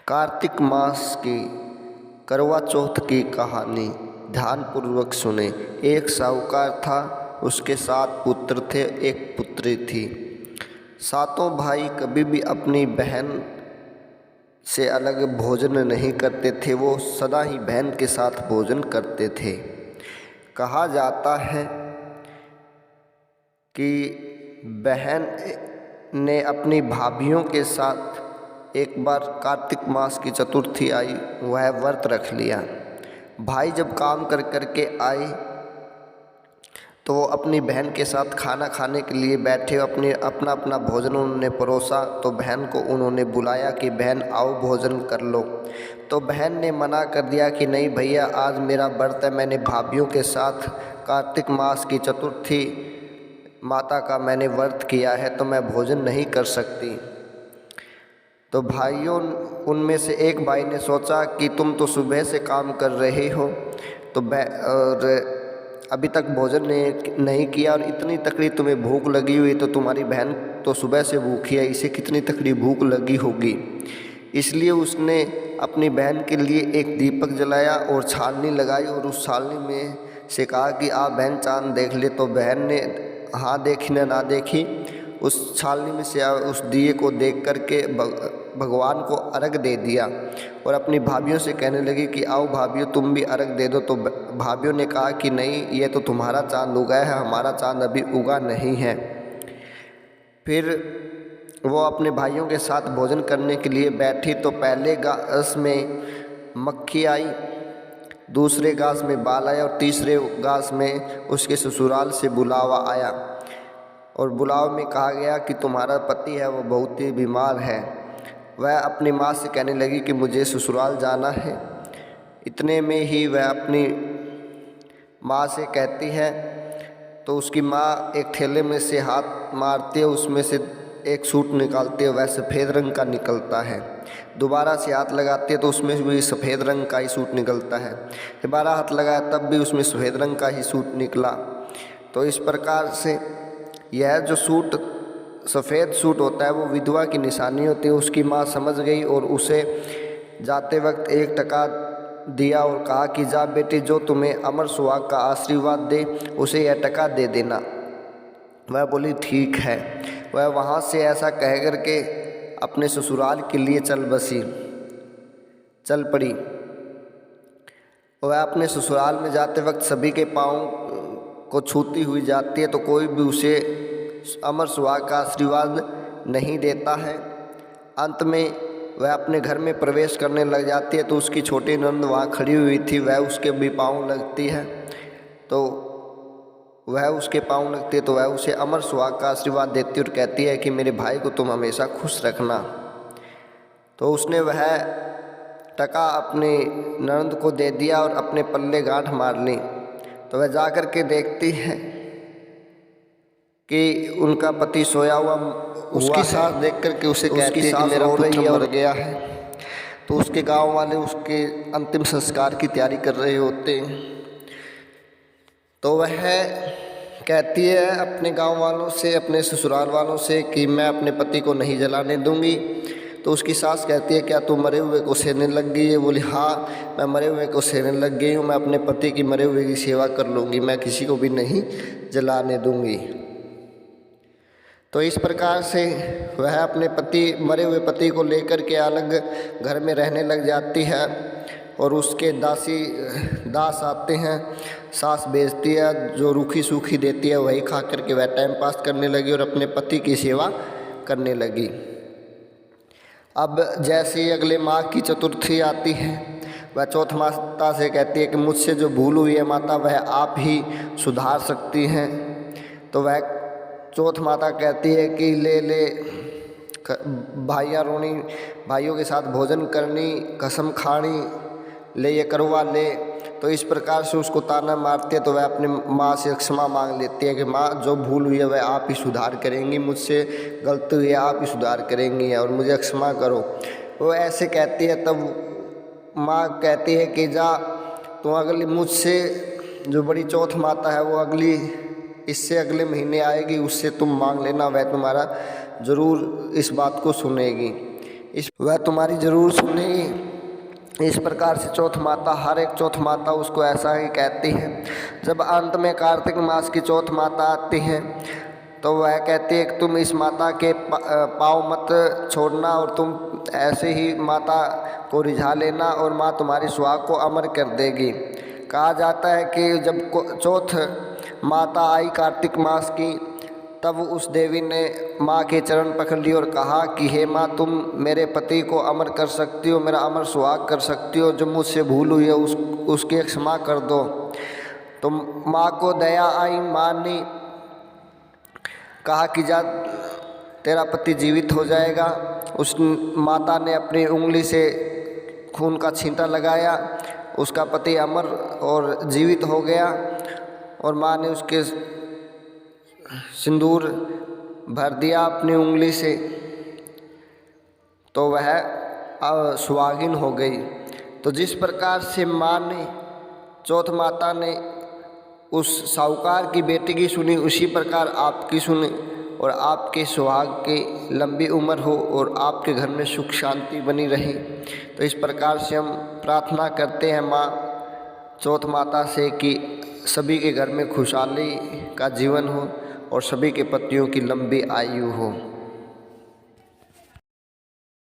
कार्तिक मास की करवा चौथ की कहानी ध्यानपूर्वक सुने। एक साहूकार था, उसके 7 पुत्र थे, एक पुत्री थी। सातों भाई कभी भी अपनी बहन से अलग भोजन नहीं करते थे, वो सदा ही बहन के साथ भोजन करते थे। कहा जाता है कि बहन ने अपनी भाभीियों के साथ एक बार कार्तिक मास की चतुर्थी आई, वह व्रत रख लिया। भाई जब काम कर कर के आए तो वो अपनी बहन के साथ खाना खाने के लिए बैठे, अपना अपना भोजन उन्होंने परोसा। तो बहन को उन्होंने बुलाया कि बहन आओ भोजन कर लो। तो बहन ने मना कर दिया कि नहीं भैया, आज मेरा व्रत है, मैंने भाभीियों के साथ कार्तिक मास की चतुर्थी माता का मैंने व्रत किया है, तो मैं भोजन नहीं कर सकती। तो भाइयों, उनमें से एक भाई ने सोचा कि तुम तो सुबह से काम कर रहे हो और अभी तक भोजन नहीं किया, और इतनी तकड़ी तुम्हें भूख लगी हुई, तो तुम्हारी बहन तो सुबह से भूखी है, इसे कितनी तकड़ी भूख लगी होगी। इसलिए उसने अपनी बहन के लिए एक दीपक जलाया और छालनी लगाई, और उस छालनी में से कहा कि आप बहन चांद देख ले। तो बहन ने हाँ देखी ना देखी, उस छालनी में से उस दिए को देख करके भगवान को अर्घ दे दिया, और अपनी भाभीियों से कहने लगी कि आओ भाभीियों, तुम भी अर्घ दे दो। तो भाभीियों ने कहा कि नहीं, ये तो तुम्हारा चांद उगा है, हमारा चांद अभी उगा नहीं है। फिर वो अपने भाइयों के साथ भोजन करने के लिए बैठी, तो पहले घास में मक्खी आई, दूसरे घास में बाल आया, और तीसरे घास में उसके ससुराल से बुलावा आया। और बुलाव में कहा गया कि तुम्हारा पति है वो बहुत ही बीमार है। वह अपनी माँ से कहने लगी कि मुझे ससुराल जाना है। इतने में ही वह अपनी माँ से कहती है, तो उसकी माँ एक थैले में से हाथ मारती है, उसमें से एक सूट निकालती है, वह सफ़ेद रंग का निकलता है। दोबारा से हाथ लगाती है तो उसमें भी सफ़ेद रंग का ही सूट निकलता है। दोबारा हाथ लगाया तब भी उसमें सफ़ेद रंग का ही सूट निकला। तो इस प्रकार से यह जो सूट सफ़ेद सूट होता है वो विधवा की निशानी होती है। उसकी माँ समझ गई और उसे जाते वक्त 1 टका दिया और कहा कि जा बेटी, जो तुम्हें अमर सुहाग का आशीर्वाद दे उसे यह टका दे देना। वह बोली ठीक है। वह वहाँ से ऐसा कह कर के अपने ससुराल के लिए चल पड़ी। वह अपने ससुराल में जाते वक्त सभी के पाँव को छूती हुई जाती है, तो कोई भी उसे अमर सुहाग का आशीर्वाद नहीं देता है। अंत में वह अपने घर में प्रवेश करने लग जाती है, तो उसकी छोटी नंद वहाँ खड़ी हुई थी, वह उसके भी पाँव लगती है। तो वह उसके पाँव लगती है, तो वह उसे अमर सुहाग का आशीर्वाद देती है और कहती है कि मेरे भाई को तुम हमेशा खुश रखना। तो उसने वह टका अपनी ननद को दे दिया और अपने पल्ले गांठ मार ली। तो वह जा कर के देखती है कि उनका पति सोया हुआ उसकी सास देख कर के उसे कहती है कि मेरा पुत्र मर गया है। तो उसके गांव वाले उसके अंतिम संस्कार की तैयारी कर रहे होते हैं। तो वह कहती है अपने गांव वालों से, अपने ससुराल वालों से कि मैं अपने पति को नहीं जलाने दूंगी। तो उसकी सास कहती है क्या तू मरे हुए को सेने लग गई है? बोली हाँ, मैं मरे हुए को सेने लग गई हूँ, मैं अपने पति की मरे हुए की सेवा कर लूँगी, मैं किसी को भी नहीं जलाने दूंगी। तो इस प्रकार से वह अपने मरे हुए पति को लेकर के अलग घर में रहने लग जाती है, और उसके दास आते हैं, सास बेचती है, जो रूखी सूखी देती है वही खा करके वह टाइम पास करने लगी और अपने पति की सेवा करने लगी। अब जैसे ही अगले माह की चतुर्थी आती है, वह चौथ माता से कहती है कि मुझसे जो भूल हुई है माता, वह आप ही सुधार सकती हैं। तो वह चौथ माता कहती है कि ले भाइयों के साथ भोजन करनी, कसम खानी, ले ये करवा ले। तो इस प्रकार से उसको ताना मारती है। तो वह अपनी माँ से क्षमा मांग लेती है कि माँ, जो भूल हुई है वह आप ही सुधार करेंगी, मुझसे गलती हुई है आप ही सुधार करेंगी और मुझे क्षमा करो। वो ऐसे कहती है। तब माँ कहती है कि जा तो अगली मुझसे जो बड़ी चौथ माता है वो इससे अगले महीने आएगी, उससे तुम मांग लेना, वह तुम्हारा ज़रूर इस बात को सुनेगी। वह तुम्हारी ज़रूर सुनेगी। इस प्रकार से चौथ माता, हर एक चौथ माता उसको ऐसा ही कहती है। जब अंत में कार्तिक मास की चौथ माता आती है तो वह कहती है कि तुम इस माता के पाँव मत छोड़ना और तुम ऐसे ही माता को रिझा लेना और माँ तुम्हारी सुहाग को अमर कर देगी। कहा जाता है कि जब चौथ माता आई कार्तिक मास की, तब उस देवी ने माँ के चरण पकड़ लिए और कहा कि हे माँ, तुम मेरे पति को अमर कर सकती हो, मेरा अमर सुहाग कर सकती हो, जो मुझसे भूल हुई है उसकी क्षमा कर दो। तो माँ को दया आई। माँ ने कहा कि जा, तेरा पति जीवित हो जाएगा। उस माता ने अपनी उंगली से खून का छींटा लगाया, उसका पति अमर और जीवित हो गया और माँ ने उसके सिंदूर भर दिया अपनी उंगली से, तो वह सुहागिन हो गई। तो जिस प्रकार से माँ ने, चौथ माता ने उस साहूकार की बेटी की सुनी, उसी प्रकार आपकी सुने और आपके सुहाग की लंबी उम्र हो और आपके घर में सुख शांति बनी रहे। तो इस प्रकार से हम प्रार्थना करते हैं माँ चौथ माता से कि सभी के घर में खुशहाली का जीवन हो और सभी के पतियों की लंबी आयु हो।